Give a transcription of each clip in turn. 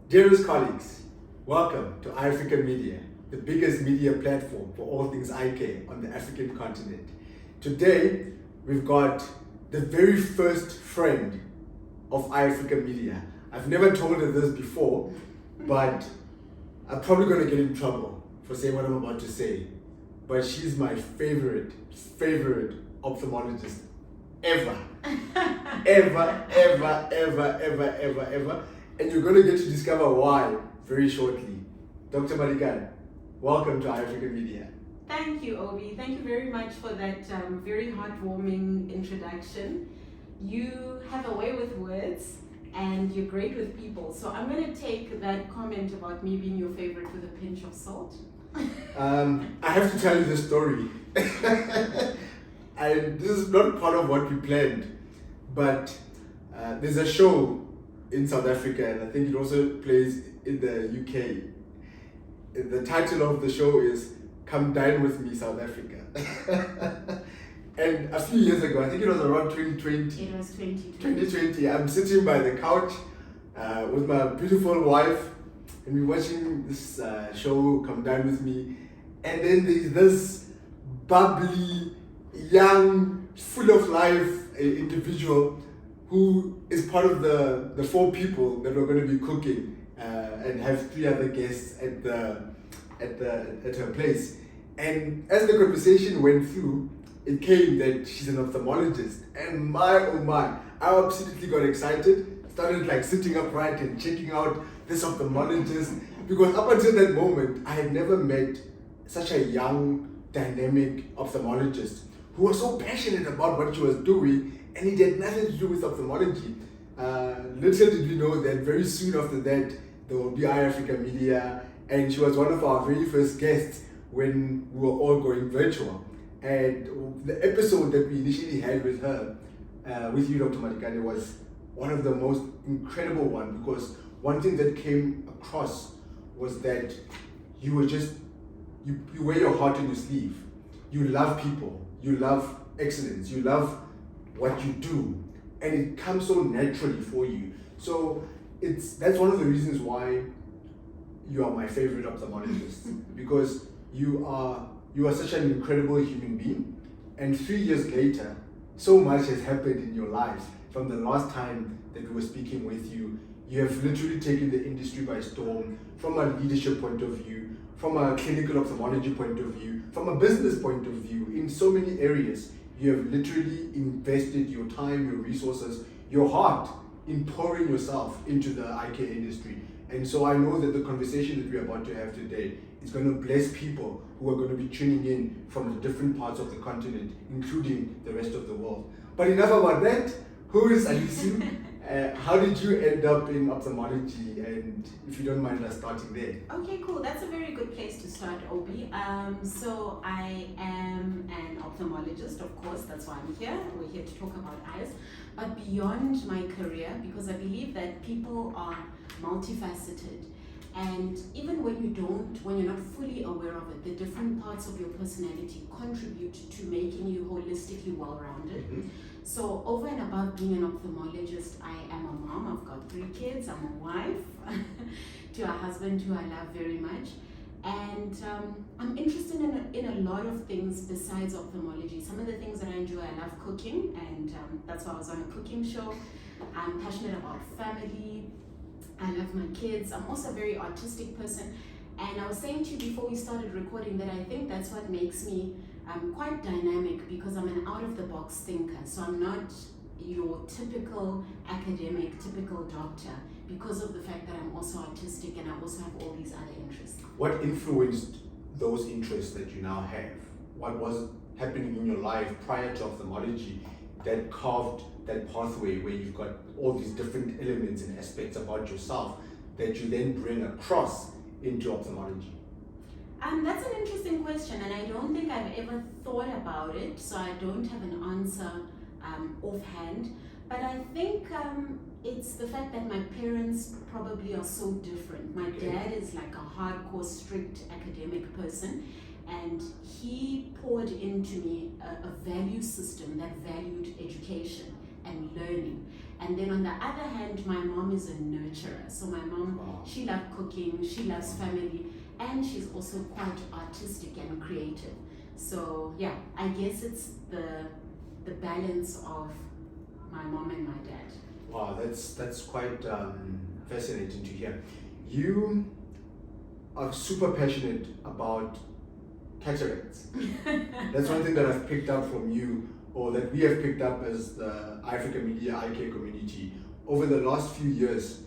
Dearest colleagues, welcome to iAfrican Media, the biggest media platform for all things eye care on the African continent. Today, we've got the very first friend of iAfrican Media. I've never told her this before, but I'm probably going to get in trouble for saying what I'm about to say. But she's my favorite ophthalmologist ever. ever. And you're going to get to discover why very shortly. Dr. Madikane, welcome to iAfrican Media. Thank you, Obi. Thank you very much for that very heartwarming introduction. You have a way with words and you're great with people. So I'm going to take that comment about me being your favorite with a pinch of salt. I have to tell you the story. And this is not part of what we planned, but there's a show in South Africa, and I think it also plays in the UK. The title of the show is Come Dine With Me, South Africa. And a few years ago, I think it was around 2020. It was 2020. 2020, I'm sitting by the couch with my beautiful wife, and we're watching this show, Come Dine With Me. And then there's this bubbly, young, full of life individual who is part of the 4 people that we're going to be cooking and have 3 other guests at her place. And as the conversation went through, it came that she's an ophthalmologist, and my oh my, I absolutely got excited, started like sitting upright and checking out this ophthalmologist, because up until that moment I had never met such a young, dynamic ophthalmologist who was so passionate about what she was doing, and it had nothing to do with ophthalmology. Little did we know that very soon after that there will be iAfrican Media, and she was one of our very first guests when we were all going virtual. And the episode that we initially had with her, with you, Dr. Madikane, was one of the most incredible ones, because one thing that came across was that you were just, you wear your heart on your sleeve. You love people, you love excellence, you love what you do, and it comes so naturally for you. So that's one of the reasons why you are my favorite ophthalmologist, because you are such an incredible human being, and 3 years later, so much has happened in your life. From the last time that we were speaking with you, you have literally taken the industry by storm, from a leadership point of view, from a clinical ophthalmology point of view, from a business point of view. In so many areas, you have literally invested your time, your resources, your heart in pouring yourself into the eye care industry. And so I know that the conversation that we're about to have today is going to bless people who are going to be tuning in from the different parts of the continent, including the rest of the world. But enough about that. Who is Anesu? How did you end up in ophthalmology? And if you don't mind us starting there. Okay, cool. That's a very good place to start, Obi. So I am an ophthalmologist, of course. That's why I'm here. We're here to talk about eyes. But beyond my career, because I believe that people are multifaceted, and even when you're not fully aware of it, the different parts of your personality contribute to making you holistically well-rounded. Mm-hmm. So over and above being an ophthalmologist, I am a mom. I've got 3 kids. I'm a wife to a husband who I love very much. And I'm interested in a lot of things besides ophthalmology. Some of the things that I enjoy, I love cooking, and that's why I was on a cooking show. I'm passionate about family. I love my kids. I'm also a very artistic person. And I was saying to you before we started recording that I think that's what makes me quite dynamic, because I'm an out-of-the-box thinker. So I'm not your typical academic, typical doctor, because of the fact that I'm also artistic and I also have all these other interests. What influenced those interests that you now have? What was happening in your life prior to ophthalmology that carved that pathway where you've got all these different elements and aspects about yourself that you then bring across into ophthalmology? That's an interesting question, and I don't think I've ever thought about it, so I don't have an answer offhand. But I think it's the fact that my parents probably are so different. My dad is like a hardcore, strict academic person, and he poured into me a value system that valued education and learning. And then on the other hand, my mom is a nurturer. So my mom, Wow. she loves cooking, she loves family, and she's also quite artistic and creative. So yeah, I guess it's the balance of my mom and my dad. Wow, that's quite fascinating to hear. You are super passionate about cataracts. That's one thing that I've picked up from you, or that we have picked up as the African media eye care community. Over the last few years,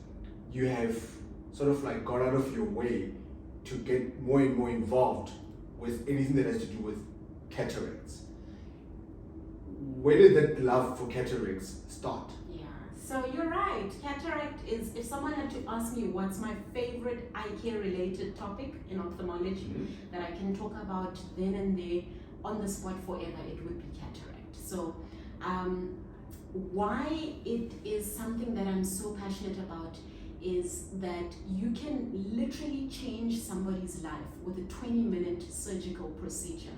you have sort of like gone out of your way to get more and more involved with anything that has to do with cataracts. Where did that love for cataracts start? Yeah, so you're right. Cataract is, if someone had to ask me what's my favorite eye care related topic in ophthalmology that I can talk about then and there on the spot forever, it would be cataract. So why it is something that I'm so passionate about is that you can literally change somebody's life with a 20-minute surgical procedure.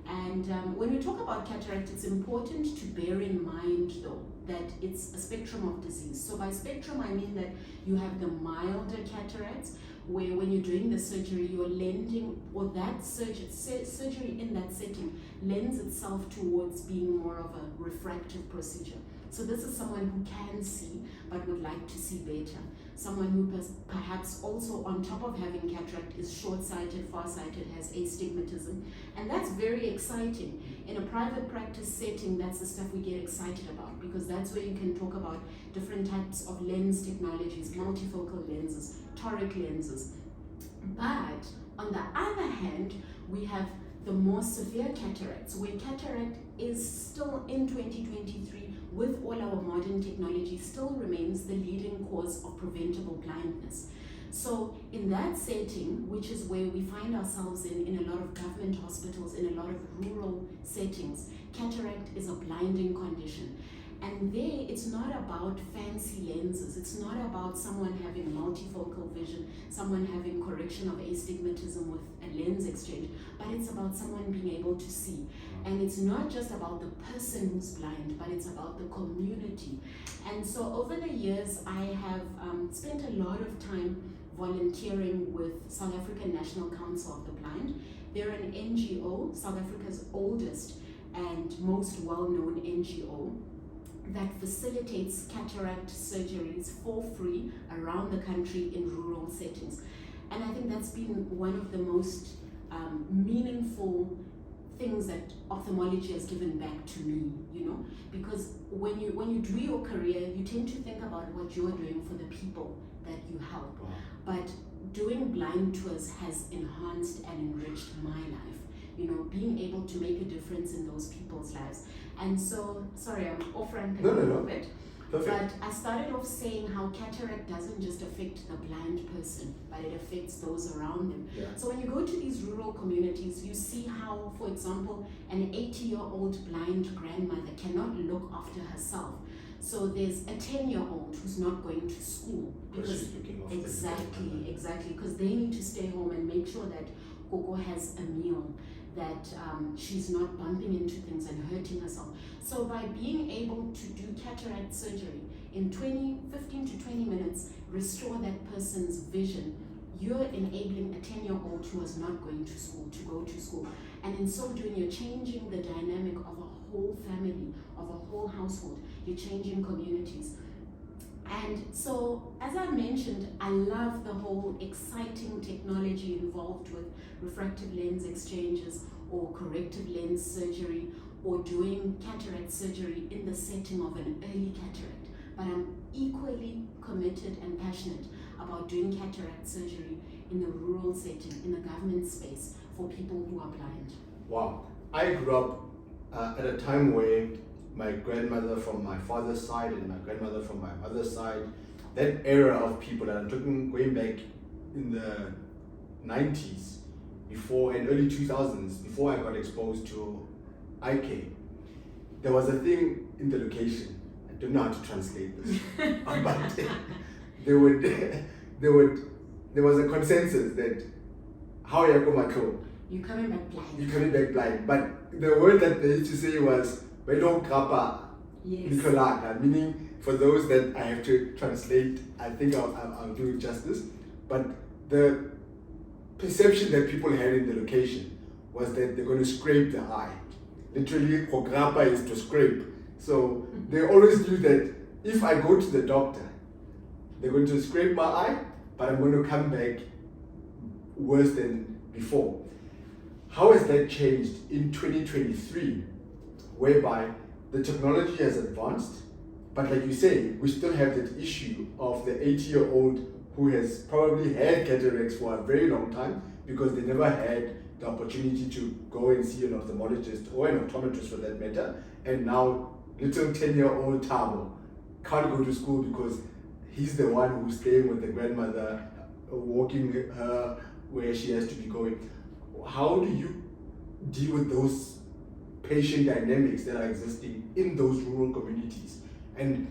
And when we talk about cataract, it's important to bear in mind, though, that it's a spectrum of disease. So by spectrum, I mean that you have the milder cataracts, where when you're doing the surgery, you're lending, or that surgery in that setting lends itself towards being more of a refractive procedure. So this is someone who can see but would like to see better. Someone who perhaps also, on top of having cataract, is short-sighted, far-sighted, has astigmatism, and that's very exciting. In a private practice setting, that's the stuff we get excited about, because that's where you can talk about different types of lens technologies, multifocal lenses, toric lenses. But on the other hand, we have the more severe cataracts, where cataract is still in 2023, with all our modern technology, still remains the leading cause of preventable blindness. So in that setting, which is where we find ourselves in a lot of government hospitals, in a lot of rural settings, cataract is a blinding condition. And there, it's not about fancy lenses. It's not about someone having multifocal vision, someone having correction of astigmatism with a lens exchange, but it's about someone being able to see. And it's not just about the person who's blind, but it's about the community. And so over the years, I have spent a lot of time volunteering with South African National Council of the Blind. They're an NGO, South Africa's oldest and most well-known NGO, that facilitates cataract surgeries for free around the country in rural settings. And I think that's been one of the most meaningful things that ophthalmology has given back to me, you know, because when you do your career, you tend to think about what you're doing for the people that you help. Wow. But doing blind tours has enhanced and enriched my life, you know, being able to make a difference in those people's lives. And so, sorry, I'm off-ramping a little bit. Perfect. But I started off saying how cataract doesn't just affect the blind person, but it affects those around them. Yeah. So when you go to these rural communities, you see how, for example, an 80-year-old blind grandmother cannot look after herself. So there's a 10-year-old who's not going to school because exactly, because they need to stay home and make sure that Gogo has a meal, that she's not bumping into things and hurting herself. So by being able to do cataract surgery in 15 to 20 minutes, restore that person's vision, you're enabling a 10-year-old who is not going to school to go to school. And in so doing, you're changing the dynamic of a whole family, of a whole household. You're changing communities. And so, as I mentioned, I love the whole exciting technology involved with refractive lens exchanges or corrective lens surgery or doing cataract surgery in the setting of an early cataract. But I'm equally committed and passionate about doing cataract surgery in the rural setting, in the government space, for people who are blind. Wow. I grew up at a time where my grandmother from my father's side and my grandmother from my mother's side, that era of people, and I'm talking going back in the 90s, before and early 2000s, before I got exposed to eye care, there was a thing in the location. I don't know how to translate this, but there was a consensus that how you go, you're coming back blind. You're coming back blind. But the word that they used to say was "Belong Grappa," yes. Nicolaka, meaning for those that I have to translate, I think I'll do it justice. But the perception that people had in the location was that they're going to scrape the eye. Literally, kograpa is to scrape. So they always knew that if I go to the doctor, they're going to scrape my eye, but I'm going to come back worse than before. How has that changed in 2023, whereby the technology has advanced, but like you say, we still have that issue of the 80-year-old who has probably had cataracts for a very long time because they never had the opportunity to go and see an ophthalmologist or an optometrist for that matter, and now little 10-year-old Tabo can't go to school because he's the one who's staying with the grandmother, walking her where she has to be going. How do you deal with those patient dynamics that are existing in those rural communities? And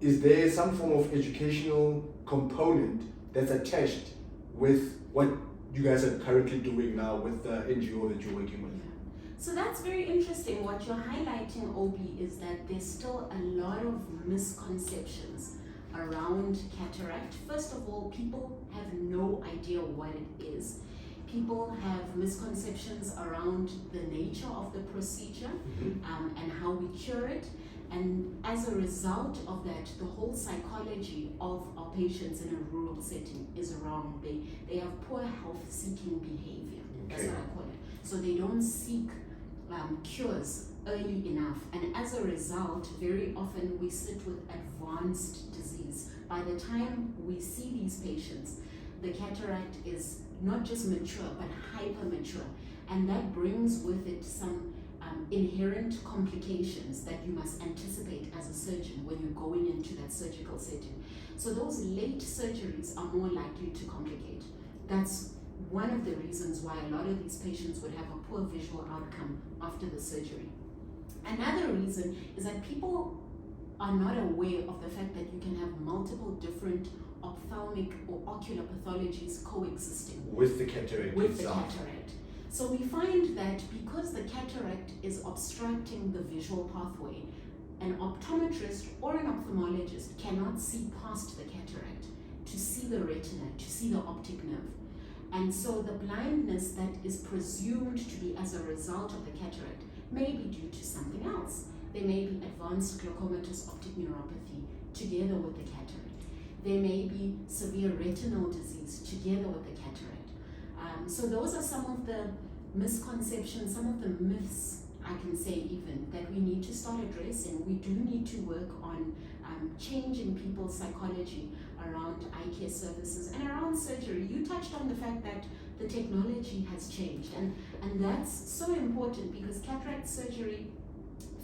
is there some form of educational component that's attached with what you guys are currently doing now with the NGO that you're working with? So that's very interesting. What you're highlighting, Obi, is that there's still a lot of misconceptions around cataract. First of all, people have no idea what it is. People have misconceptions around the nature of the procedure and how we cure it. And as a result of that, the whole psychology of our patients in a rural setting is wrong. They have poor health-seeking behavior. That's what I call it. So they don't seek cures early enough. And as a result, very often we sit with advanced disease. By the time we see these patients, the cataract is not just mature, but hyper mature. And that brings with it some inherent complications that you must anticipate as a surgeon when you're going into that surgical setting. So those late surgeries are more likely to complicate. That's one of the reasons why a lot of these patients would have a poor visual outcome after the surgery. Another reason is that people are not aware of the fact that you can have multiple different ophthalmic or ocular pathologies coexisting with the cataract itself. So we find that because the cataract is obstructing the visual pathway, an optometrist or an ophthalmologist cannot see past the cataract to see the retina, to see the optic nerve. And so the blindness that is presumed to be as a result of the cataract may be due to something else. There may be advanced glaucomatous optic neuropathy together with the cataract. There may be severe retinal disease together with the cataract. So those are some of the misconceptions, some of the myths, I can say even, that we need to start addressing. We do need to work on changing people's psychology around eye care services and around surgery. You touched on the fact that the technology has changed, and that's so important because cataract surgery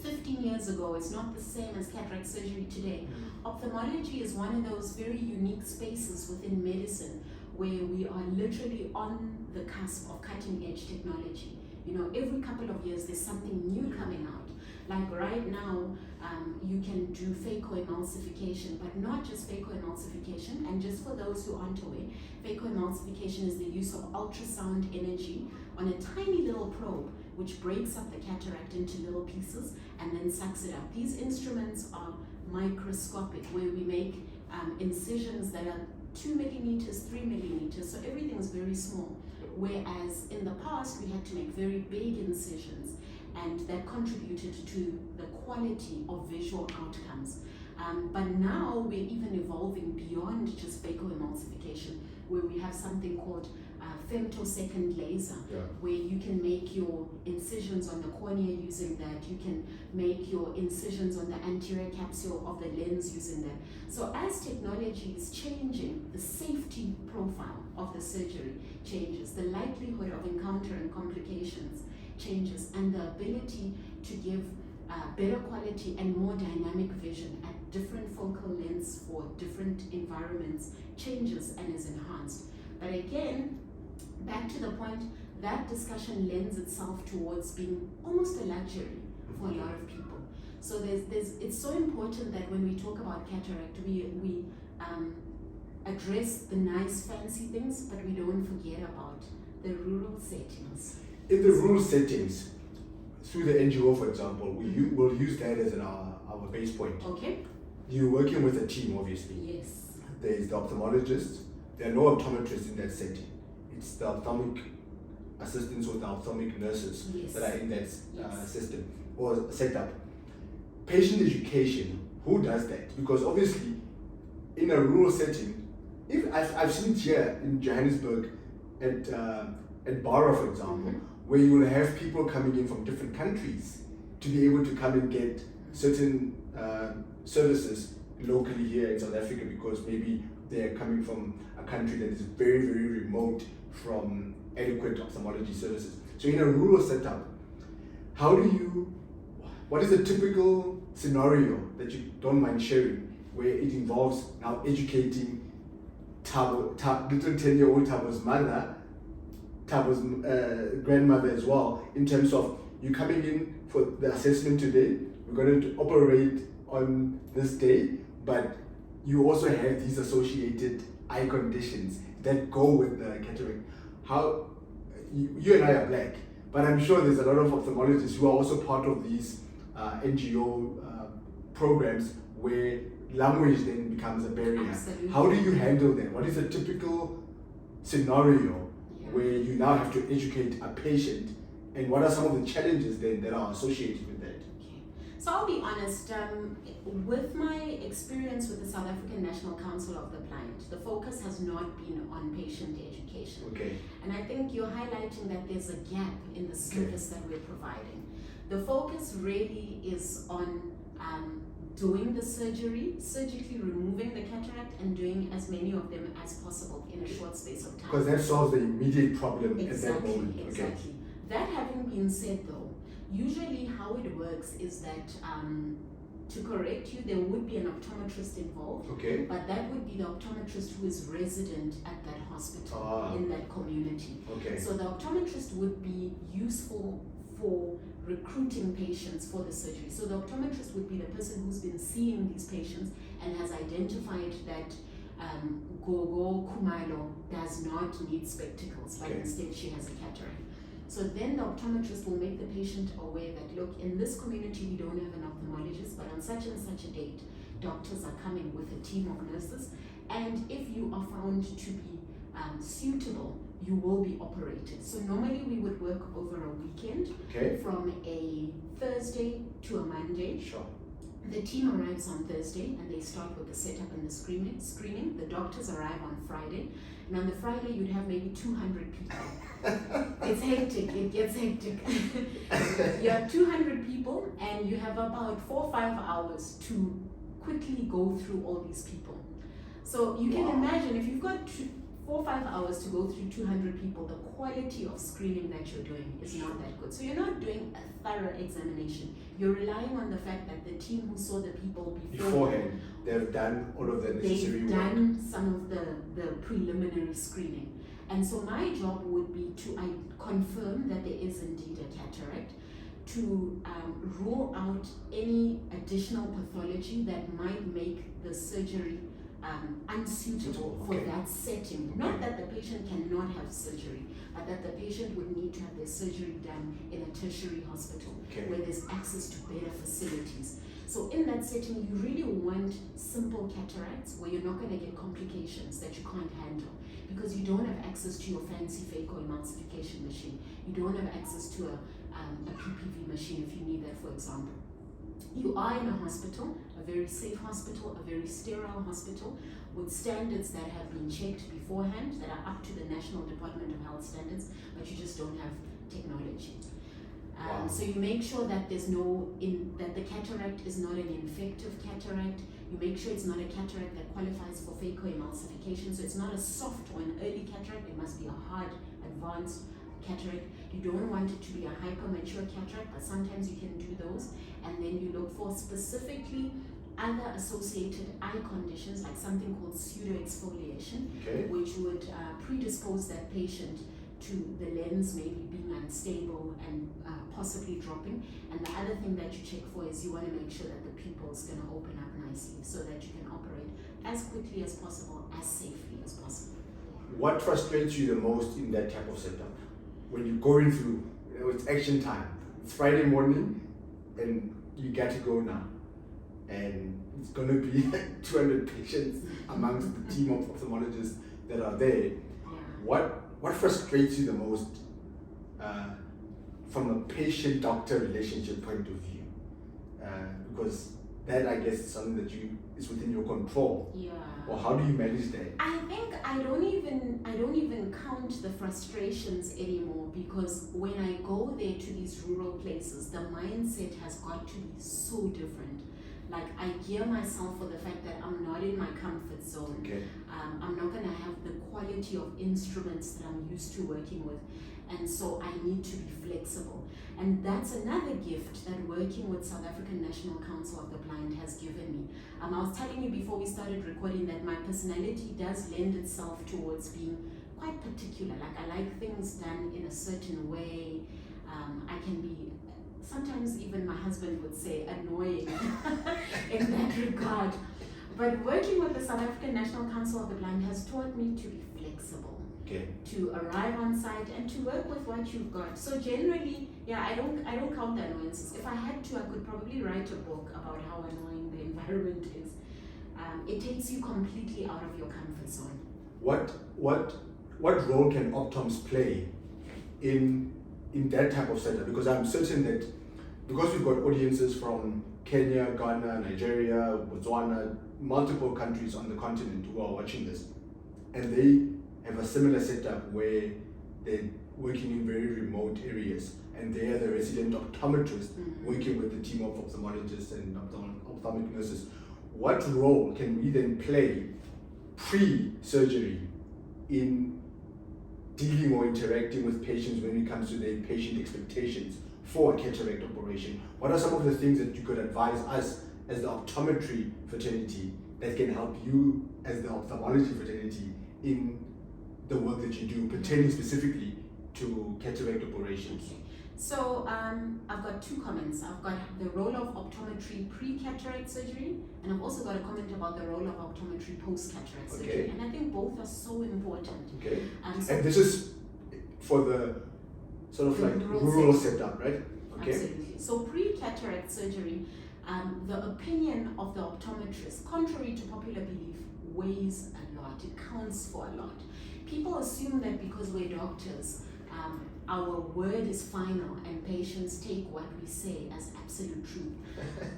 15 years ago is not the same as cataract surgery today. Ophthalmology is one of those very unique spaces within medicine where we are literally on the cusp of cutting-edge technology. You know, every couple of years there's something new coming out. Like right now, you can do phacoemulsification, but not just phacoemulsification. And just for those who aren't aware, phacoemulsification is the use of ultrasound energy on a tiny little probe which breaks up the cataract into little pieces and then sucks it up. These instruments are microscopic, where we make incisions that are 2 millimeters, 3 millimeters, so everything is very small. Whereas in the past, we had to make very big incisions, and that contributed to the quality of visual outcomes. But now we're even evolving beyond just phacoemulsification, where we have something called femtosecond laser, where you can make your incisions on the cornea using that. You can make your incisions on the anterior capsule of the lens using that. So as technology is changing, the safety profile of the surgery changes, the likelihood of encountering complications changes, and the ability to give better quality and more dynamic vision at different focal lengths for different environments changes and is enhanced. But again, back to the point, that discussion lends itself towards being almost a luxury for a lot of people. So it's so important that when we talk about cataract, we address the nice fancy things, but we don't forget about the rural settings. In the rural settings, through the NGO, for example, we will use that as our base point. Okay. you're working with a team, obviously. Yes. There's the ophthalmologist. There are no optometrists in that setting. It's the ophthalmic assistants or the ophthalmic nurses Yes. that are in that Yes. system or setup. Patient education, who does that? Because obviously, in a rural setting, if I've seen it here in Johannesburg at Bara, for example, where you will have people coming in from different countries to be able to come and get certain services locally here in South Africa, because maybe they're coming from a country that is very, very remote from adequate ophthalmology services. So in a rural setup, what is a typical scenario that you don't mind sharing where it involves now educating little 10-year-old Tabo's mother, Tabo's grandmother as well, in terms of you coming in for the assessment today, we're going to operate on this day, but you also have these associated eye conditions that go with the cataract. How you and I are black, but I'm sure there's a lot of ophthalmologists who are also part of these NGO programs where language then becomes a barrier. Absolutely. How do you handle that? What is a typical scenario where you now have to educate a patient, and what are some of the challenges then that are associated with that? Okay. So I'll be honest, with my experience with the South African National Council of the Blind, the focus has not been on patient education. Okay. And I think you're highlighting that there's a gap in the service that we're providing. The focus really is on doing the surgically removing the cataract, and doing as many of them as possible in a short space of time. Because that solves the immediate problem at that moment. Exactly. Okay. That having been said though, usually how it works is that to correct you, there would be an optometrist involved, Okay. but that would be the optometrist who is resident at that hospital in that community. Okay. So the optometrist would be useful for recruiting patients for the surgery. So the optometrist would be the person who's been seeing these patients and has identified that Gogo Kumalo does not need spectacles, but instead she has a cataract. So then the optometrist will make the patient aware that, look, in this community we don't have an ophthalmologist, but on such and such a date, doctors are coming with a team of nurses, and if you are found to be suitable, you will be operated. So normally we would work over a weekend, from a Thursday to a Monday. Sure. The team arrives on Thursday and they start with the setup and the screening. The doctors arrive on Friday, and on the Friday you'd have maybe 200 people. It's hectic, it gets hectic. You have 200 people and you have about 4 or 5 hours to quickly go through all these people. So you can imagine, if you've got 4 or 5 hours to go through 200 people, the quality of screening that you're doing is not that good. So you're not doing a thorough examination. You're relying on the fact that the team who saw the people beforehand, they've done all of the necessary work. They've done some of the preliminary screening. And so my job would be to confirm that there is indeed a cataract, to rule out any additional pathology that might make the surgery unsuitable for that setting. Not that the patient cannot have surgery, but that the patient would need to have their surgery done in a tertiary hospital where there's access to better facilities. So in that setting, you really want simple cataracts where you're not going to get complications that you can't handle, because you don't have access to your fancy phacoemulsification machine. You don't have access to a PPV machine if you need that, for example. You are in a hospital, a very safe hospital, a very sterile hospital, with standards that have been checked beforehand, that are up to the National Department of Health standards, but you just don't have technology. So you make sure that there's that the cataract is not an infective cataract. You make sure it's not a cataract that qualifies for phacoemulsification. So it's not a soft or an early cataract. It must be a hard, advanced cataract. You don't want it to be a hypermature cataract, but sometimes you can do those. And then you look for specifically other associated eye conditions, like something called pseudoexfoliation, which would predispose that patient to the lens maybe being unstable and possibly dropping. And the other thing that you check for is you want to make sure that the pupil is going to open up nicely so that you can operate as quickly as possible, as safely as possible. What frustrates you the most in that type of setup? When you're going through, it's action time. It's Friday morning and you got to go now. and it's going to be 200 patients amongst the team of ophthalmologists that are there. What frustrates you the most from a patient-doctor relationship point of view? Because that, I guess, is something that is within your control. Yeah. Or how do you manage that? I think I don't even count the frustrations anymore, because when I go there to these rural places, the mindset has got to be so different. Like, I gear myself for the fact that I'm not in my comfort zone. Okay. I'm not going to have the quality of instruments that I'm used to working with. And so I need to be flexible. And that's another gift that working with South African National Council of the Blind has given me. I was telling you before we started recording that my personality does lend itself towards being quite particular. Like, I like things done in a certain way. I can be, sometimes even my husband would say, annoying in that regard. But working with the South African National Council of the Blind has taught me to be flexible. Okay. To arrive on site and to work with what you've got. So generally, I don't count the annoyances. If I had to, I could probably write a book about how annoying the environment is. It takes you completely out of your comfort zone. What role can optoms play in that type of setup? Because I'm certain that because we've got audiences from Kenya, Ghana, Nigeria, Botswana, multiple countries on the continent who are watching this, and they have a similar setup where they're working in very remote areas, and they are the resident optometrist working with the team of ophthalmologists and ophthalmic nurses. What role can we then play pre-surgery in dealing or interacting with patients when it comes to their patient expectations for a cataract operation? What are some of the things that you could advise us as the optometry fraternity that can help you as the ophthalmology fraternity in the work that you do, pertaining specifically to cataract operations? Okay. So I've got two comments. I've got the role of optometry pre-cataract surgery, and I've also got a comment about the role of optometry post-cataract surgery. And I think both are so important. Okay. So and this is for the sort of like rural setup, right? Okay. Absolutely. So pre-cataract surgery, the opinion of the optometrist, contrary to popular belief, weighs a lot. It counts for a lot. People assume that because we're doctors, our word is final and patients take what we say as absolute truth.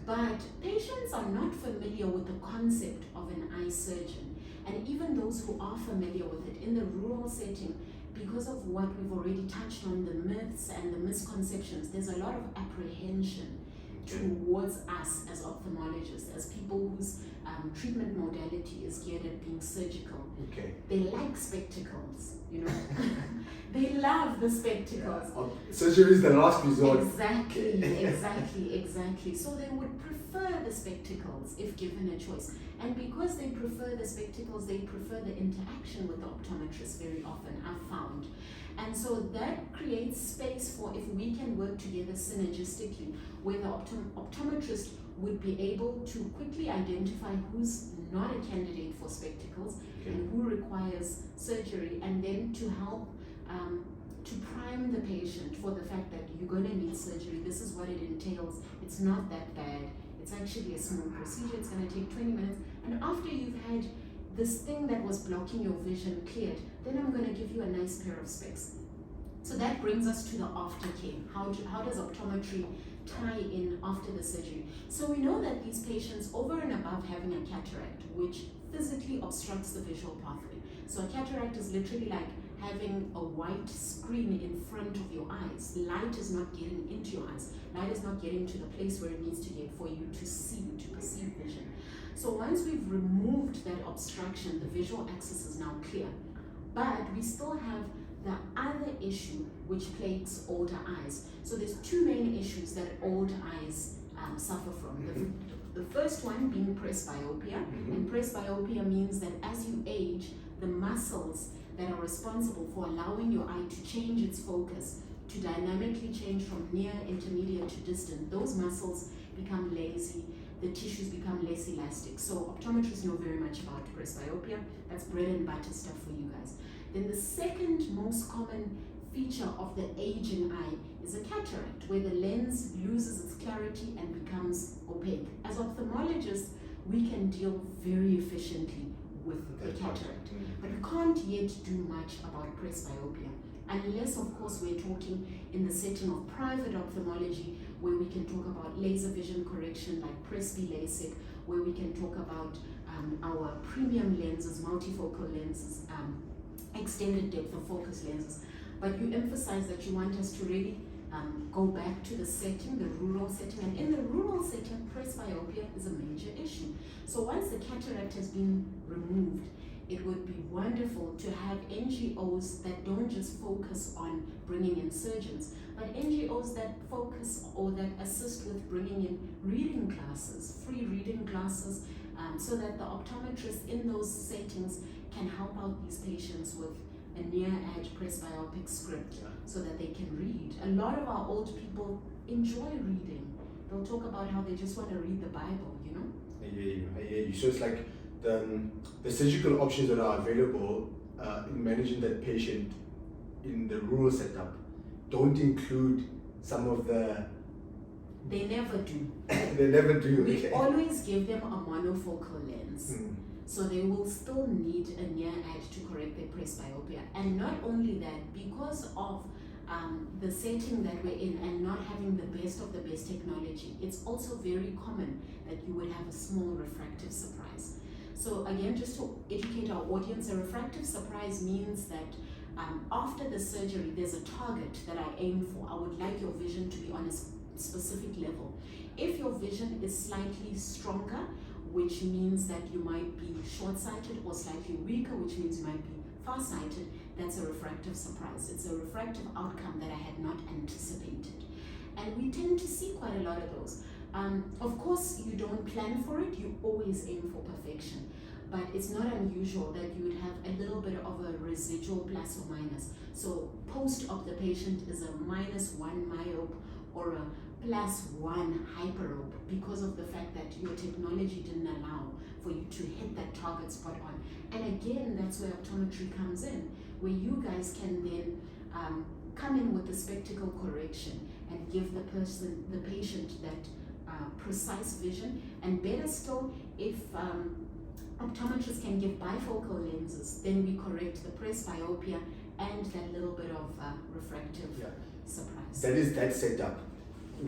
But patients are not familiar with the concept of an eye surgeon. And even those who are familiar with it in the rural setting, because of what we've already touched on, the myths and the misconceptions, there's a lot of apprehension towards us as ophthalmologists, as people whose treatment modality is geared at being surgical. Okay. They like spectacles, you know. They love the spectacles. Yeah. Surgery is the last resort. Exactly. So they would prefer the spectacles if given a choice. And because they prefer the spectacles, they prefer the interaction with the optometrist very often, I've found. And so that creates space for, if we can work together synergistically, where the optometrist would be able to quickly identify who's not a candidate for spectacles and who requires surgery, and then to help to prime the patient for the fact that you're going to need surgery. This is what it entails. It's not that bad. It's actually a small procedure. It's going to take 20 minutes. And after you've had this thing that was blocking your vision cleared, then I'm going to give you a nice pair of specs. So that brings us to the aftercare. How does optometry tie in after the surgery? So we know that these patients, over and above having a cataract, which physically obstructs the visual pathway. So a cataract is literally like having a white screen in front of your eyes. Light is not getting into your eyes. Light is not getting to the place where it needs to get for you to see, to perceive vision. So once we've removed that obstruction, the visual axis is now clear. But we still have the other issue which plagues older eyes. So there's two main issues that old eyes suffer from. The first one being presbyopia. And presbyopia means that as you age, the muscles that are responsible for allowing your eye to change its focus, to dynamically change from near, intermediate to distant, those muscles become lazy, the tissues become less elastic. So optometrists know very much about presbyopia. That's bread and butter stuff for you guys. Then the second most common feature of the aging eye is a cataract, where the lens loses its clarity and becomes opaque. As ophthalmologists, we can deal very efficiently with the cataract, but we can't yet do much about presbyopia, unless of course we're talking in the setting of private ophthalmology, where we can talk about laser vision correction like Presby LASIK, where we can talk about our premium lenses, multifocal lenses, extended depth of focus lenses. But you emphasize that you want us to really go back to the setting, the rural setting, and in the rural setting, presbyopia is a major issue. So once the cataract has been removed, it would be wonderful to have NGOs that don't just focus on bringing in surgeons, but NGOs that focus or that assist with bringing in reading classes, free reading classes, so that the optometrists in those settings can help out these patients with a near-edge presbyopic script, so that they can read. A lot of our old people enjoy reading. They'll talk about how they just want to read the Bible, you know? I hear you. So it's like the surgical options that are available in managing that patient in the rural setup don't include some of the... They never do. They never do. We always give them a monofocal lens. So they will still need a near edge to correct their presbyopia. And not only that, because of the setting that we're in and not having the best of the best technology, it's also very common that you would have a small refractive surprise. So again, just to educate our audience, a refractive surprise means that after the surgery, there's a target that I aim for. I would like your vision to be on a specific level. If your vision is slightly stronger, which means that you might be short-sighted, or slightly weaker, which means you might be far-sighted, that's a refractive surprise. It's a refractive outcome that I had not anticipated. And we tend to see quite a lot of those. Of course, you don't plan for it, you always aim for perfection. But it's not unusual that you would have a little bit of a residual plus or minus. So post-op, the patient is a -1 myope or a +1 hyperope, because of the fact that your technology didn't allow for you to hit that target spot on. And again, that's where optometry comes in, where you guys can then come in with the spectacle correction and give the patient that precise vision. And better still, if optometrists can give bifocal lenses, then we correct the presbyopia and that little bit of refractive surprise. That is that setup.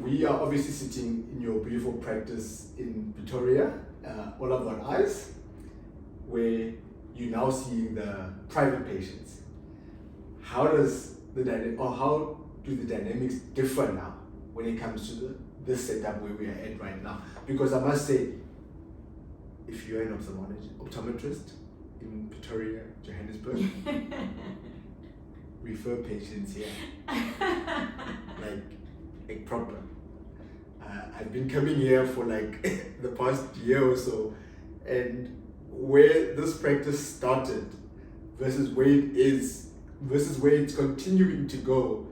We are obviously sitting in your beautiful practice in Pretoria, AllAboutEyes, where you're now seeing the private patients. How do the dynamics differ now when it comes to this setup where we are at right now? Because I must say, if you're an optometrist in Pretoria, Johannesburg, refer patients here. Like proper. I've been coming here for like the past year or so, and where this practice started versus where it is, versus where it's continuing to go,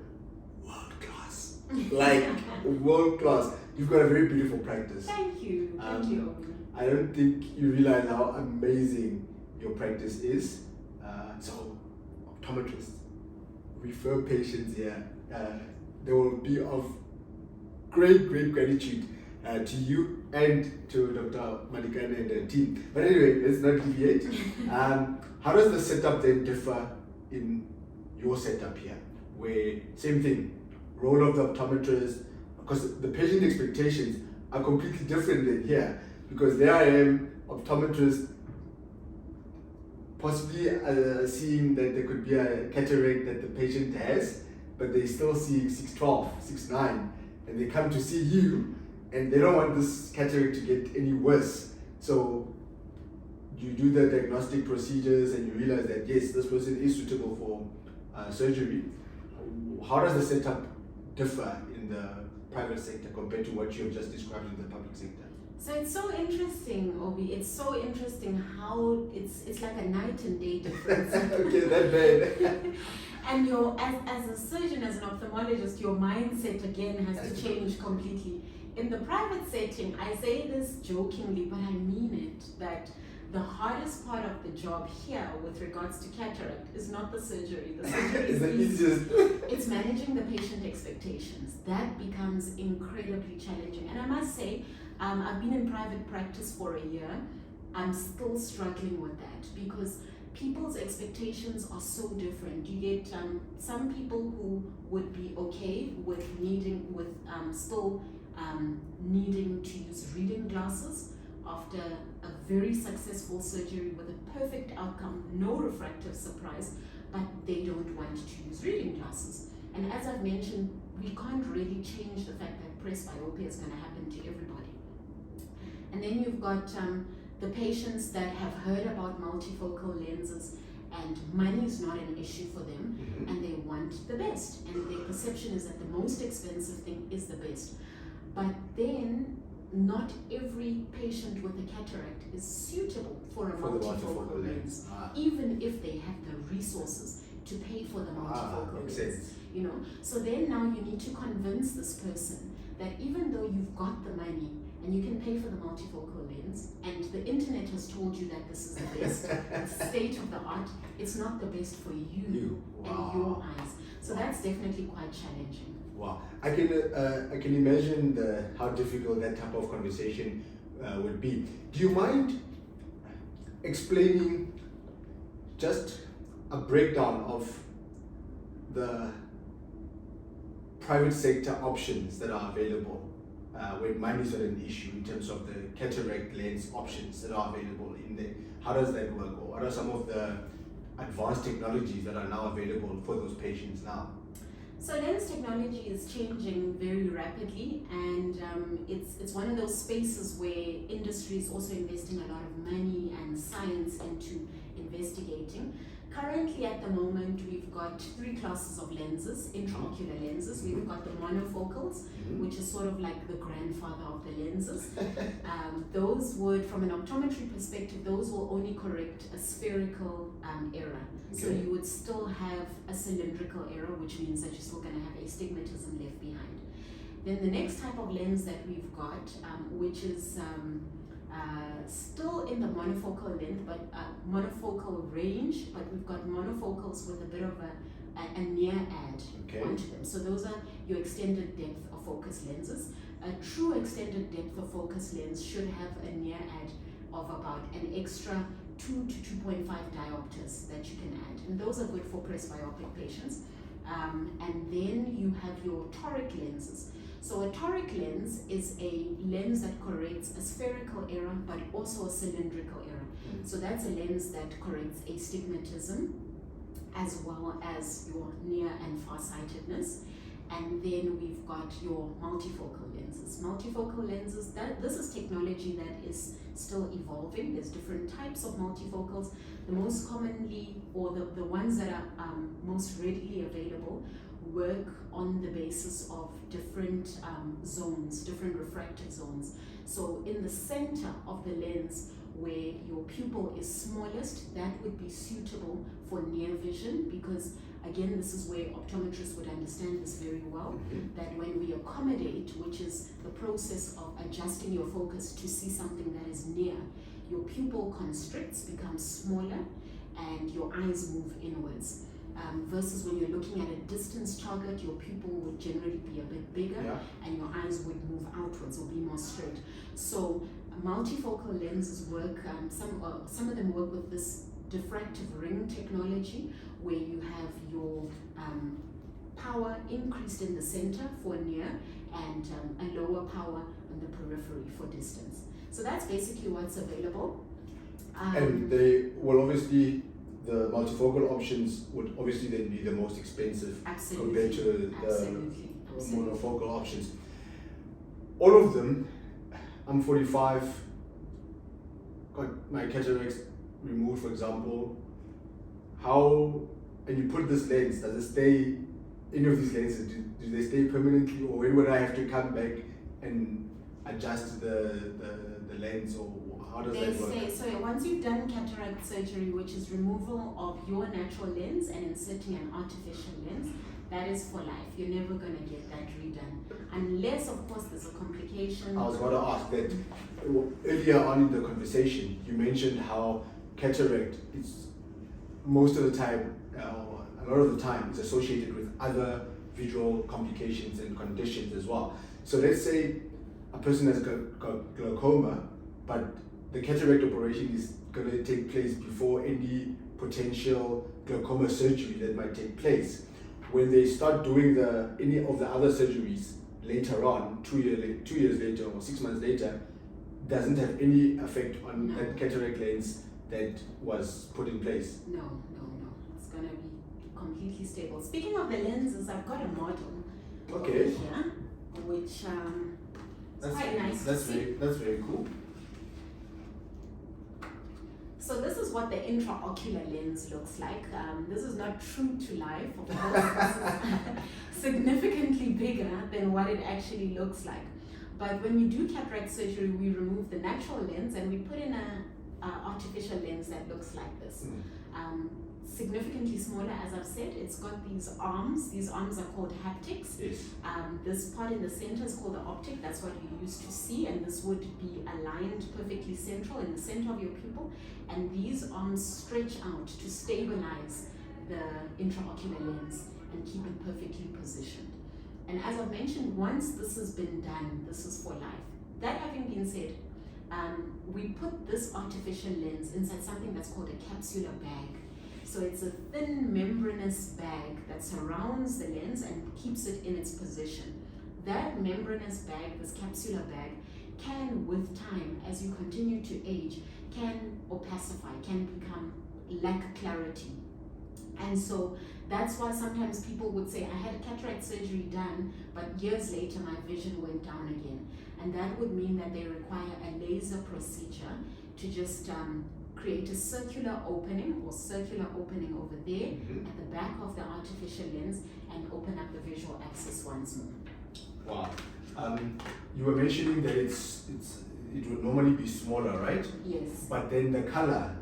world class. Like world class. You've got a very beautiful practice. Thank you. Thank you. I don't think you realize how amazing your practice is. So, optometrists, refer patients here. They will be of great gratitude to you and to Dr. Madikane and the team. But anyway, let's not deviate. How does the setup then differ in your setup here? Where, same thing, role of the optometrist, because the patient expectations are completely different than here. Because there I am, optometrist, possibly seeing that there could be a cataract that the patient has, but they still see 612, 6/9, and they come to see you, and they don't want this cataract to get any worse. So you do the diagnostic procedures and you realize that yes, this person is suitable for surgery. How does the setup differ in the private sector compared to what you have just described in the public sector? So it's so interesting, Obi. It's so interesting how it's like a night and day difference. Okay, that bad. And as a surgeon, as an ophthalmologist, your mindset again has to change completely. In the private setting, I say this jokingly, but I mean it, that the the hardest part of the job here with regards to cataract is not the surgery. The surgery It's the is easiest. It's managing the patient expectations. That becomes incredibly challenging. And I must say, I've been in private practice for a year. I'm still struggling with that because people's expectations are so different. You get some people who would be okay with still needing to use reading glasses after a very successful surgery with a perfect outcome, no refractive surprise, but they don't want to use reading glasses. And as I've mentioned, we can't really change the fact that presbyopia is going to happen to everybody. And then you've got the patients that have heard about multifocal lenses and money is not an issue for them, and they want the best, and their perception is that the most expensive thing is the best. But then not every patient with a cataract is suitable for a multifocal lens, even if they have the resources to pay for the multifocal lens. You know, so then now you need to convince this person that even though you've got the money and you can pay for the multifocal lens, and the internet has told you that this is the best, it's state of the art, it's not the best for you. And your eyes. So that's definitely quite challenging. Wow, I can imagine how difficult that type of conversation would be. Do you mind explaining just a breakdown of the private sector options that are available when money is not an issue in terms of the cataract lens options that are available in there? How does that work, or what are some of the advanced technologies that are now available for those patients now? So lens technology is changing very rapidly, and it's one of those spaces where industry is also investing a lot of money and science into investigating. Currently at the moment we've got 3 classes of lenses, intraocular lenses. We've got the monofocals, which is sort of like the grandfather of the lenses. Those would, from an optometry perspective, those will only correct a spherical error. Okay. So you would still have a cylindrical error, which means that you're still going to have astigmatism left behind. Then the next type of lens that we've got, which is still in the monofocal length, but monofocal range, but we've got monofocals with a bit of a near add onto them. So those are your extended depth of focus lenses. A true extended depth of focus lens should have a near add of about an extra 2 to 2.5 diopters that you can add, and those are good for presbyopic patients. And then you have your toric lenses. So a toric lens is a lens that corrects a spherical error but also a cylindrical error. So that's a lens that corrects astigmatism as well as your near and farsightedness. And then we've got your multifocal lenses. Multifocal lenses, this is technology that is still evolving. There's different types of multifocals. The most commonly, or the ones that are most readily available, work on the basis of different zones, different refractive zones. So in the center of the lens where your pupil is smallest, that would be suitable for near vision, because again, this is where optometrists would understand this very well, that when we accommodate, which is the process of adjusting your focus to see something that is near, your pupil constricts, becomes smaller, and your eyes move inwards. Versus when you're looking at a distance target, your pupil would generally be a bit bigger, and your eyes would move outwards or be more straight. So multifocal lenses work, some of them work with this diffractive ring technology, where you have your power increased in the center for near and a lower power on the periphery for distance. So that's basically what's available. And they will obviously, the multifocal options would obviously then be the most expensive compared to the monofocal options. All of them, I'm 45, got my cataracts removed, for example. How, and you put this lens, does it stay, any of these lenses, do they stay permanently, or when would I have to come back and adjust the lens, or How does They that work? say, so once you've done cataract surgery, which is removal of your natural lens and inserting an artificial lens, that is for life. You're never going to get that redone. Unless, of course, there's a complication. I was going to ask that earlier on in the conversation, you mentioned how cataract is most of the time, a lot of the time, is associated with other visual complications and conditions as well. So let's say a person has got glaucoma, but the cataract operation is going to take place before any potential glaucoma surgery that might take place. When they start doing any of the other surgeries later on, 2 years later or 6 months later, doesn't have any effect on that cataract lens that was put in place. No. It's going to be completely stable. Speaking of the lenses, I've got a model over here, which is quite nice to see. That's very cool. So this is what the intraocular lens looks like. This is not true to life, of course. This is significantly bigger than what it actually looks like. But when we do cataract surgery, we remove the natural lens and we put in an artificial lens that looks like this. Significantly smaller, as I've said. It's got these arms. These arms are called haptics. Yes. This part in the center is called the optic. That's what you used to see, and this would be aligned perfectly central in the center of your pupil. And these arms stretch out to stabilize the intraocular lens and keep it perfectly positioned. And as I've mentioned, once this has been done, this is for life. That having been said, we put this artificial lens inside something that's called a capsular bag. So it's a thin membranous bag that surrounds the lens and keeps it in its position. That membranous bag, this capsular bag, can, with time, as you continue to age, can opacify, can become lack clarity. And so that's why sometimes people would say, I had a cataract surgery done, but years later my vision went down again. And that would mean that they require a laser procedure to just create a circular opening over there at the back of the artificial lens and open up the visual axis once more. Wow. You were mentioning that it would normally be smaller, right? Yes. But then the color,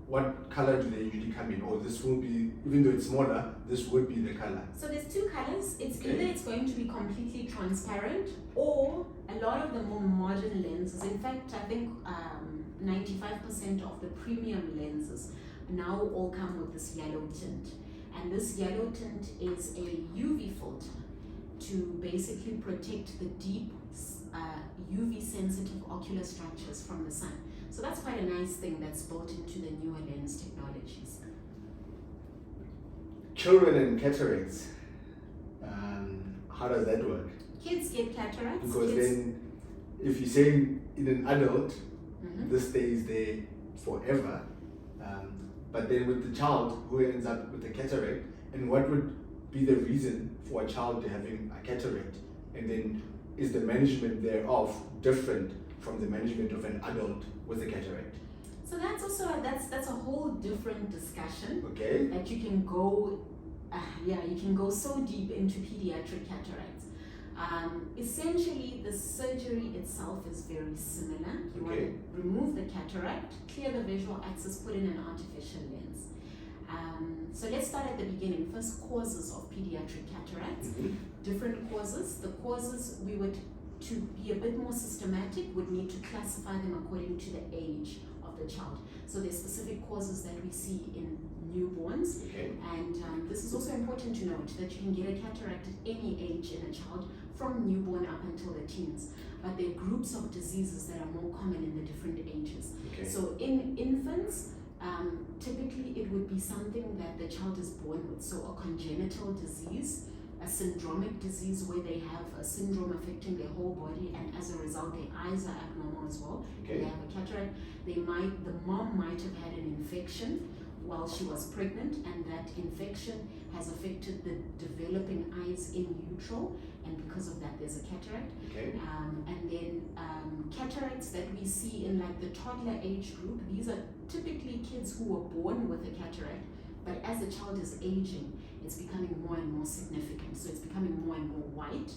what color do they usually come in? Or this will be, even though it's smaller, this would be the color. So there's two colors. It's either it's going to be completely transparent, or a lot of the more modern lenses, in fact, I think 95% of the premium lenses now all come with this yellow tint. And this yellow tint is a UV filter to basically protect the deep UV sensitive ocular structures from the sun. So that's quite a nice thing that's built into the newer lens technologies. Children and cataracts, how does that work? Kids get cataracts. Because then, if you're saying in an adult, this stays there forever, but then with the child who ends up with a cataract, and what would be the reason for a child to having a cataract, and then is the management thereof different from the management of an adult with a cataract? So that's also that's a whole different discussion. Okay. That you can go, you can go so deep into pediatric cataracts. Essentially, the surgery itself is very similar. You want to remove the cataract, clear the visual axis, put in an artificial lens. So let's start at the beginning. First, causes of pediatric cataracts. Different causes. The causes we would, to be a bit more systematic, would need to classify them according to the age of the child. So there's specific causes that we see in newborns, and this is also important to note that you can get a cataract at any age in a child from newborn up until the teens, but there are groups of diseases that are more common in the different ages. So in infants, typically it would be something that the child is born with, so a congenital disease, a syndromic disease where they have a syndrome affecting their whole body, and as a result their eyes are abnormal as well. They have a cataract. The mom might have had an infection while she was pregnant, and that infection has affected the developing eyes in utero, and because of that there's a cataract. And then cataracts that we see in like the toddler age group, these are typically kids who were born with a cataract, but as the child is aging, it's becoming more and more significant, so it's becoming more and more white.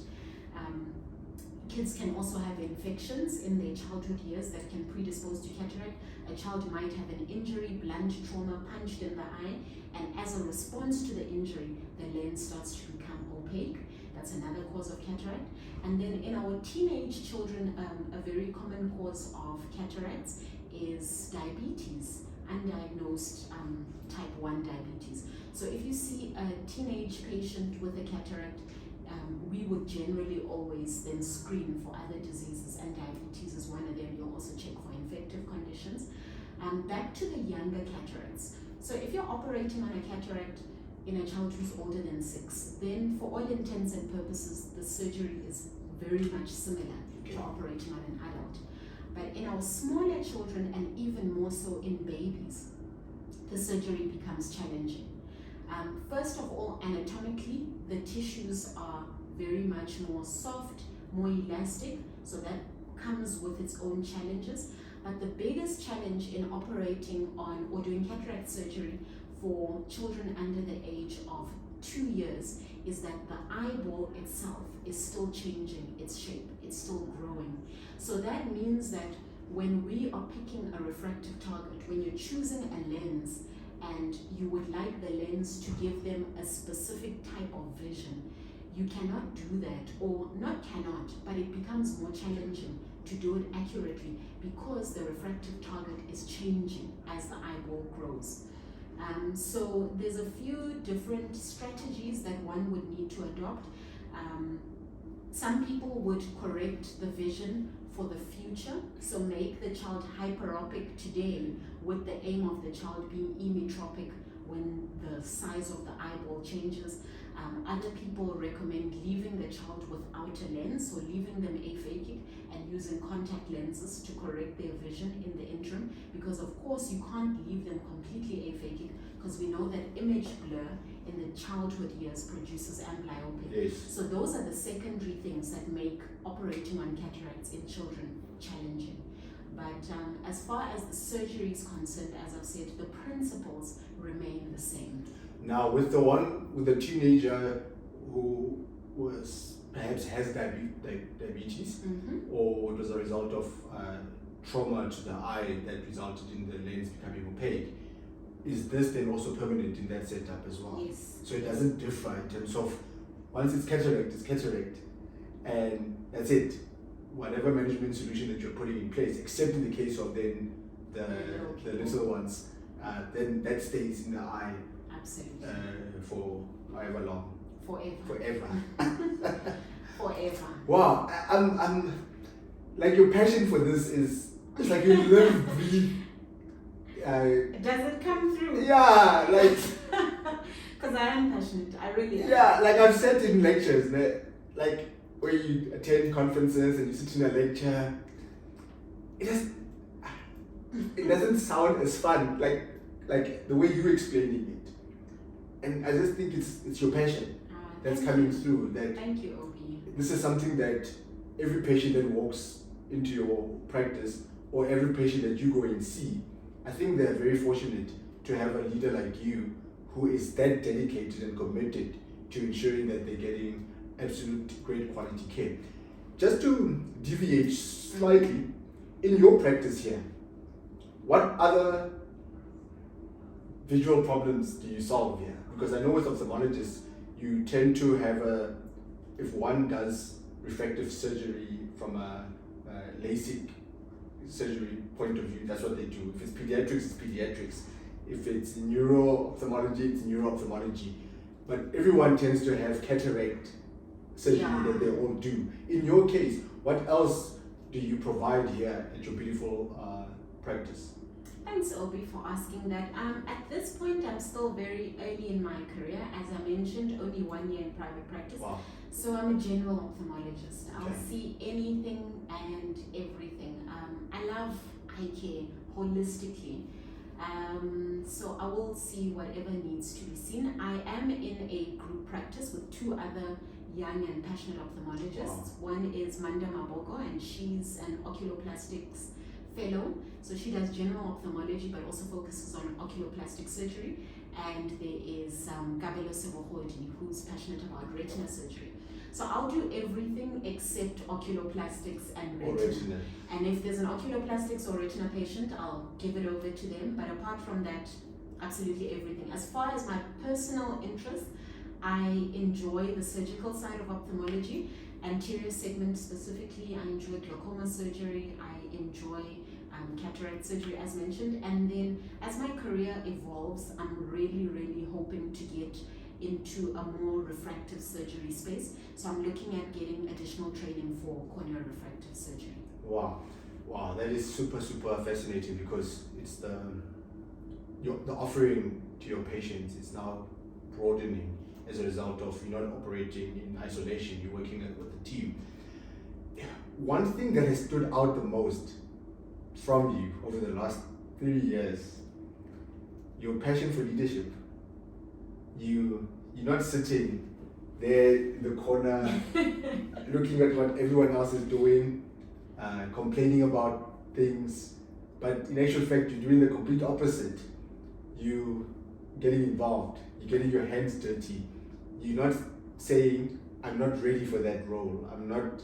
Kids can also have infections in their childhood years that can predispose to cataract. A child might have an injury, blunt trauma, punched in the eye, and as a response to the injury, the lens starts to become opaque. That's another cause of cataract. And then in our teenage children, a very common cause of cataracts is diabetes, undiagnosed type 1 diabetes. So if you see a teenage patient with a cataract, we would generally always then screen for other diseases, and diabetes is one of them. You'll also check for infective conditions. Back to the younger cataracts. So if you're operating on a cataract in a child who's older than 6, then for all intents and purposes, the surgery is very much similar to operating on an adult. But in our smaller children, and even more so in babies, the surgery becomes challenging. First of all, anatomically, the tissues are very much more soft, more elastic, so that comes with its own challenges. But the biggest challenge in operating on or doing cataract surgery for children under the age of 2 years is that the eyeball itself is still changing its shape, it's still growing. So that means that when we are picking a refractive target, when you're choosing a lens, and you would like the lens to give them a specific type of vision, you cannot do that, or not cannot, but it becomes more challenging to do it accurately because the refractive target is changing as the eyeball grows. So there's a few different strategies that one would need to adopt. Some people would correct the vision for the future, so make the child hyperopic today with the aim of the child being emmetropic when the size of the eyeball changes. Other people recommend leaving the child without a lens, or leaving them aphakic and using contact lenses to correct their vision in the interim, because of course you can't leave them completely aphakic, because we know that image blur in the childhood years produces amblyopia. Yes. So those are the secondary things that make operating on cataracts in children challenging. But as far as the surgery is concerned, as I've said, the principles remain the same. Now, with the teenager who was perhaps has diabetes, or it was a result of trauma to the eye that resulted in the lens becoming opaque, is this then also permanent in that setup as well? Yes. So it doesn't differ in terms of, once it's cataract, and that's it. Whatever management solution that you're putting in place, except in the case of then the little ones, then that stays in the eye. Absolutely. For however long. Forever. Forever. Wow, I'm like, your passion for this is, it's like you live, breathe. Does it come through? Yeah, like. Because I am passionate, I really am. Yeah, like I've said in lectures, like where you attend conferences and you sit in a lecture, it doesn't sound as fun, like the way you're explaining it. And I just think it's your passion that's coming through. That thank you, Obi. This is something that every patient that walks into your practice, or every patient that you go and see, I think they're very fortunate to have a leader like you who is that dedicated and committed to ensuring that they're getting absolute great quality care. Just to deviate slightly, in your practice here, what other visual problems do you solve here? Because I know with ophthalmologists, you tend to have if one does refractive surgery from a LASIK surgery point of view, that's what they do. If it's pediatrics, it's pediatrics. If it's neuro-ophthalmology, it's neuro-ophthalmology. But everyone tends to have cataract surgery that they all do. In your case, what else do you provide here at your beautiful practice? Thanks, Obi, for asking that. At this point, I'm still very early in my career. As I mentioned, only 1 year in private practice. Wow. So I'm a general ophthalmologist. I'll see anything and everything. I love eye care holistically. So I will see whatever needs to be seen. I am in a group practice with 2 other young and passionate ophthalmologists. Wow. One is Manda Mabogo, and she's an oculoplastics fellow. So she does general ophthalmology but also focuses on oculoplastic surgery. And there is Gabelo Sebohodi, who's passionate about retina surgery. So I'll do everything except oculoplastics and Or retina. retina. And if there's an oculoplastics or retina patient, I'll give it over to them. But apart from that, absolutely everything. As far as my personal interest, I enjoy the surgical side of ophthalmology, anterior segment specifically. I enjoy glaucoma surgery. I enjoy cataract surgery, as mentioned. And then as my career evolves, I'm really hoping to get into a more refractive surgery space. So I'm looking at getting additional training for corneal refractive surgery. Wow, that is super fascinating, because it's the offering to your patients is now broadening as a result of you're not operating in isolation, you're working with a team. One thing that has stood out the most from you over the last 3 years, your passion for leadership. You're not sitting there in the corner looking at what everyone else is doing, complaining about things, but in actual fact you're doing the complete opposite. You getting involved, you're getting your hands dirty. You're not saying, I'm not ready for that role, I'm not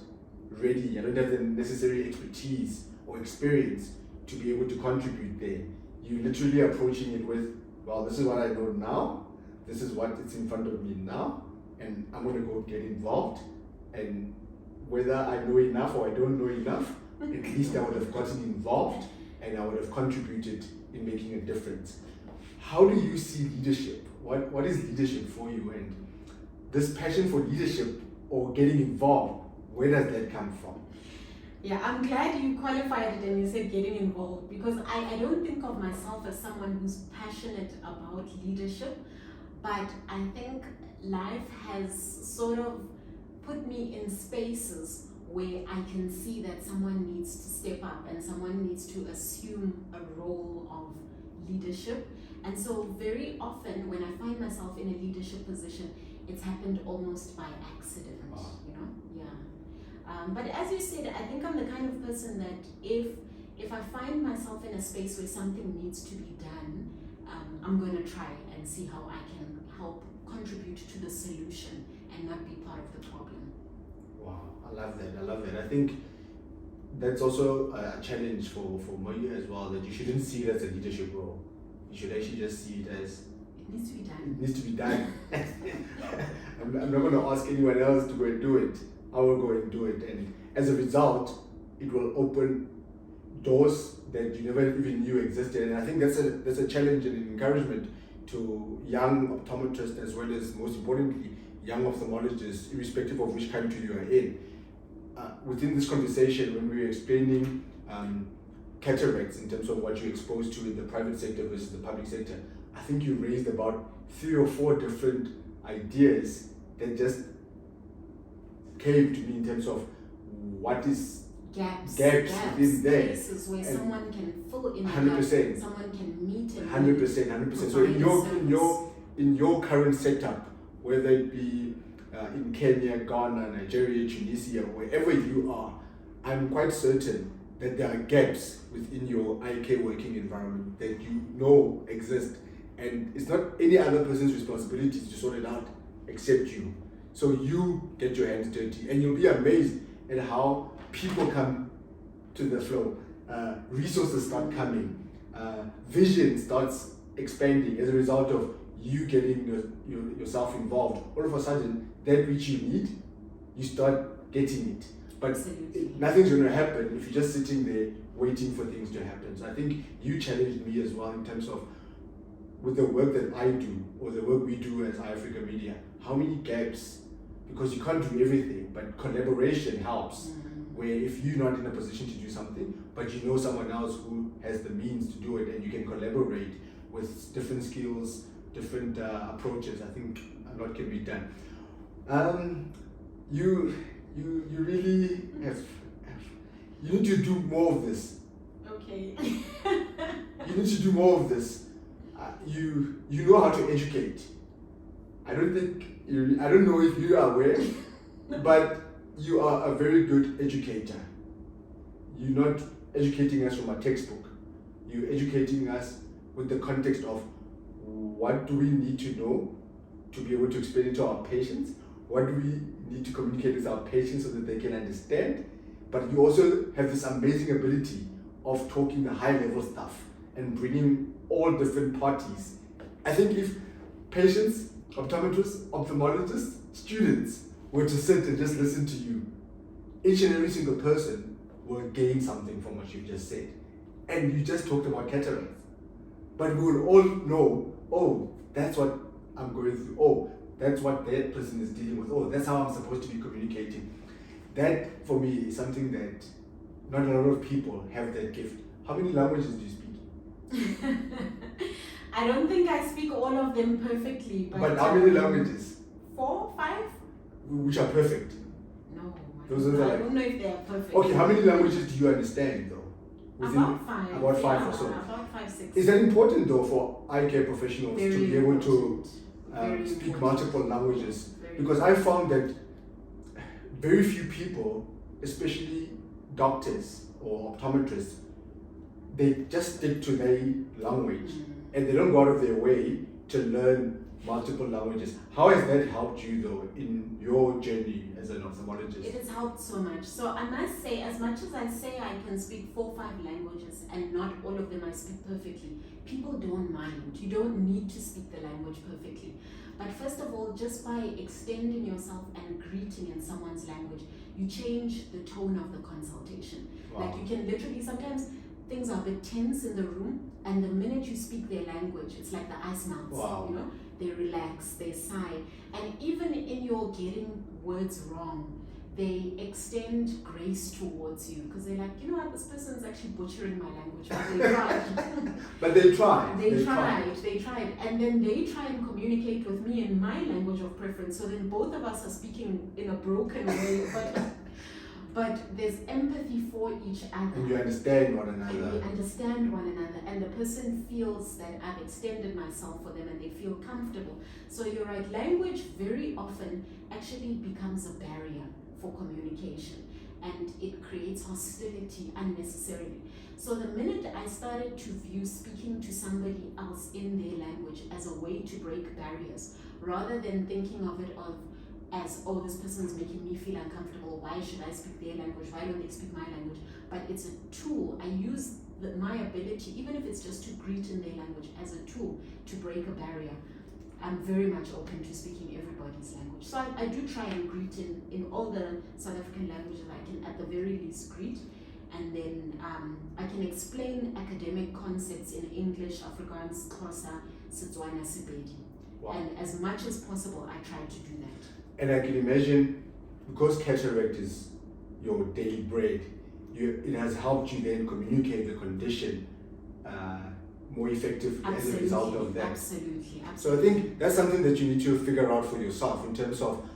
ready, I don't have the necessary expertise or experience to be able to contribute there. You're literally approaching it with, well, this is what I know now, this is what is in front of me now, and I'm going to go get involved, and whether I know enough or I don't know enough, at least I would have gotten involved and I would have contributed in making a difference. How do you see leadership? What is leadership for you? And this passion for leadership or getting involved, where does that come from? Yeah, I'm glad you qualified it and you said getting involved, because I don't think of myself as someone who's passionate about leadership, but I think life has sort of put me in spaces where I can see that someone needs to step up and someone needs to assume a role of leadership. And so very often when I find myself in a leadership position, it's happened almost by accident, you know? Yeah. But as you said, I think I'm the kind of person that if I find myself in a space where something needs to be done, I'm going to try and see how I can help contribute to the solution and not be part of the problem. Wow, I love that. I think that's also a challenge for Moya as well, that you shouldn't see it as a leadership role. You should actually just see it as it needs to be done. It needs to be done. I'm not going to ask anyone else to go and do it. I will go and do it, and as a result, it will open doors that you never even knew existed. And I think that's a challenge and an encouragement to young optometrists, as well as, most importantly, young ophthalmologists, irrespective of which country you are in. Within this conversation, when we were explaining cataracts in terms of what you're exposed to in the private sector versus the public sector, I think you raised about 3 or 4 different ideas that just came to me in terms of what is gaps within there. Places where someone can fill in 100%. Someone can meet and 100%. So in your current setup, whether it be in Kenya, Ghana, Nigeria, Tunisia, wherever you are, I'm quite certain that there are gaps within your eye care working environment that you know exist, and it's not any other person's responsibility to sort it out except you. So you get your hands dirty, and you'll be amazed at how people come to the flow. Resources start coming, vision starts expanding as a result of you getting yourself involved. All of a sudden, that which you need, you start getting it. But nothing's going to happen if you're just sitting there waiting for things to happen. So I think you challenged me as well in terms of, with the work that I do, or the work we do as iAfrica Media, how many gaps? Because you can't do everything, but collaboration helps. Where if you're not in a position to do something, but you know someone else who has the means to do it, and you can collaborate with different skills, different approaches, I think a lot can be done. You really have you need to do more of this. Okay. You need to do more of this. You know how to educate. I don't know if you are aware, but you are a very good educator. You're not educating us from a textbook. You're educating us with the context of what do we need to know to be able to explain it to our patients, what do we need to communicate with our patients so that they can understand, but you also have this amazing ability of talking the high level stuff and bringing all different parties. I think if patients, optometrists, ophthalmologists, students were to sit and just listen to you, each and every single person will gain something from what you've just said. And you just talked about cataracts. But we will all know, oh, that's what I'm going through. Oh, that's what that person is dealing with. Oh, that's how I'm supposed to be communicating. That, for me, is something that not a lot of people have that gift. How many languages do you speak? I don't think I speak all of them perfectly. But how many languages? 4, 5? Which are perfect. No, I don't know if they are perfect. Okay, how many languages do you understand though? About 5. About 5 yeah, or so. About 5, 6. Is that important though for eye care professionals Very to be able to important. speak Important. multiple languages? Very Because I found that very few people, especially doctors or optometrists, they just stick to their language and they don't go out of their way to learn multiple languages. How has that helped you though in your journey as an ophthalmologist? It has helped so much. So I must say, as much as I say I can speak 4 or 5 languages and not all of them I speak perfectly, people don't mind. You don't need to speak the language perfectly. But first of all, just by extending yourself and greeting in someone's language, you change the tone of the consultation. Wow. Like you can literally, sometimes things are a bit tense in the room, and the minute you speak their language, it's like the ice melts. Wow. You know, they relax, they sigh, and even in your getting words wrong, they extend grace towards you because they're like, you know what, this person is actually butchering my language, but they tried. But they tried. They tried, and then they try and communicate with me in my language of preference. So then both of us are speaking in a broken way, but there's empathy for each other. And you understand one And another. we understand one another, and the person feels that I've extended myself for them and they feel comfortable. So you're right, language very often actually becomes a barrier for communication, and it creates hostility unnecessarily. So the minute I started to view speaking to somebody else in their language as a way to break barriers, rather than thinking of it as, oh, this person is making me feel uncomfortable, why should I speak their language, why don't they speak my language? But it's a tool. I use my ability, even if it's just to greet in their language, as a tool to break a barrier. I'm very much open to speaking everybody's language. So I do try and greet in all the South African languages I can, at the very least, greet. And then I can explain academic concepts in English, Afrikaans, Xhosa, Setswana, Sepedi. Wow. And as much as possible, I try to do that. And I can imagine, because cataract is your daily bread, it has helped you then communicate the condition more effectively as a result of that. Absolutely. So I think that's something that you need to figure out for yourself in terms of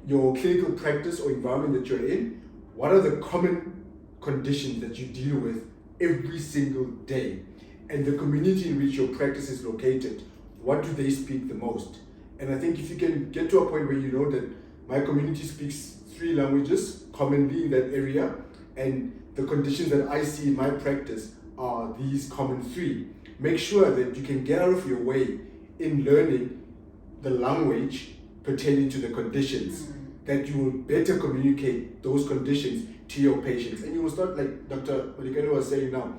your clinical practice or environment that you're in. What are the common conditions that you deal with every single day? And the community in which your practice is located, what do they speak the most? And I think if you can get to a point where you know that my community speaks 3 languages commonly in that area, and the conditions that I see in my practice are these common 3, make sure that you can get out of your way in learning the language pertaining to the conditions, that you will better communicate those conditions to your patients. And you will start, like Dr. Madikane was saying now,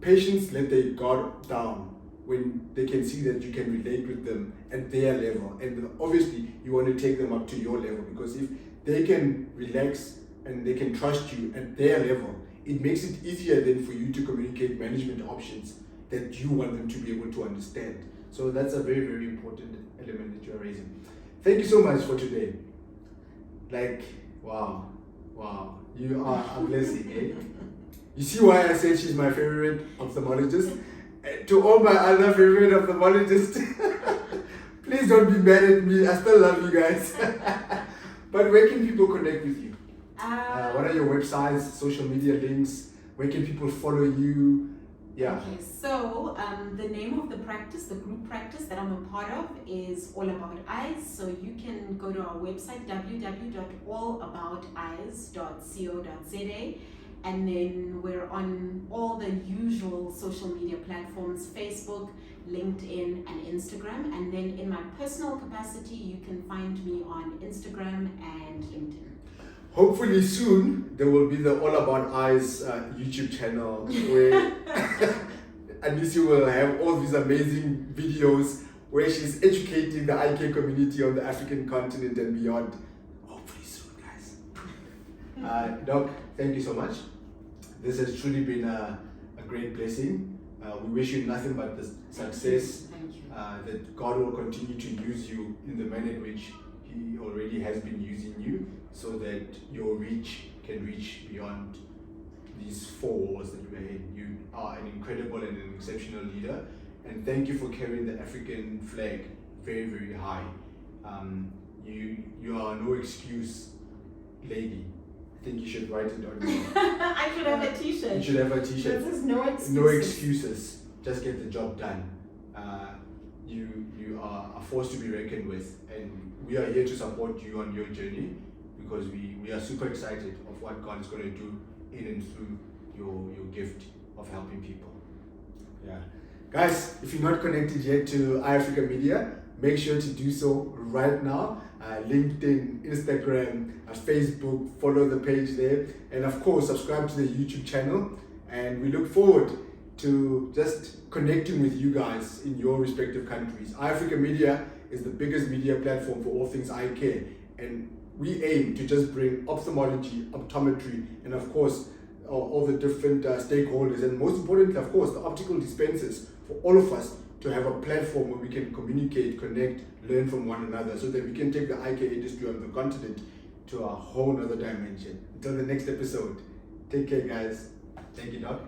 patients let their guard down when they can see that you can relate with them at their level. And obviously you want to take them up to your level, because if they can relax and they can trust you at their level, it makes it easier then for you to communicate management options that you want them to be able to understand. So that's a very, very important element that you're raising. Thank you so much for today. Like, wow, you are a blessing, eh? You see why I said she's my favorite ophthalmologist? To all my other favorite ophthalmologists, please don't be mad at me. I still love you guys. But where can people connect with you? What are your websites, social media links? Where can people follow you? Yeah. Okay, so the name of the practice, the group practice that I'm a part of, is AllAboutEyes. So you can go to our website, www.allabouteyes.co.za, And then we're on all the usual social media platforms, Facebook, LinkedIn, and Instagram. And then in my personal capacity, you can find me on Instagram and LinkedIn. Hopefully soon there will be the All About Eyes YouTube channel where Anesu will have all these amazing videos where she's educating the eye care community on the African continent and beyond. Hopefully soon, guys. Doc, thank you so much. This has truly been a great blessing. We wish you nothing but the success. Thank you. That God will continue to use you in the manner in which He already has been using you, so that your reach can reach beyond these four walls that we're in. You are an incredible and an exceptional leader, and thank you for carrying the African flag very, very high. You are no excuse lady. I think you should write it on your... I should have a t-shirt. You should have a t-shirt. This is no excuses. No excuses. Just get the job done. You are a force to be reckoned with, and we are here to support you on your journey, because we are super excited of what God is going to do in and through your gift of helping people. Yeah. Guys, if you're not connected yet to iAfrica Media, make sure to do so right now. LinkedIn, Instagram, Facebook, follow the page there, and of course subscribe to the YouTube channel, and we look forward to just connecting with you guys in your respective countries. iAfrica Media is the biggest media platform for all things eye care, and we aim to just bring ophthalmology, optometry, and of course all the different stakeholders, and most importantly, of course, the optical dispensers, for all of us to have a platform where we can communicate, connect, learn from one another, so that we can take the eye care industry on the continent to a whole other dimension. Until the next episode, take care, guys. Thank you, Doc.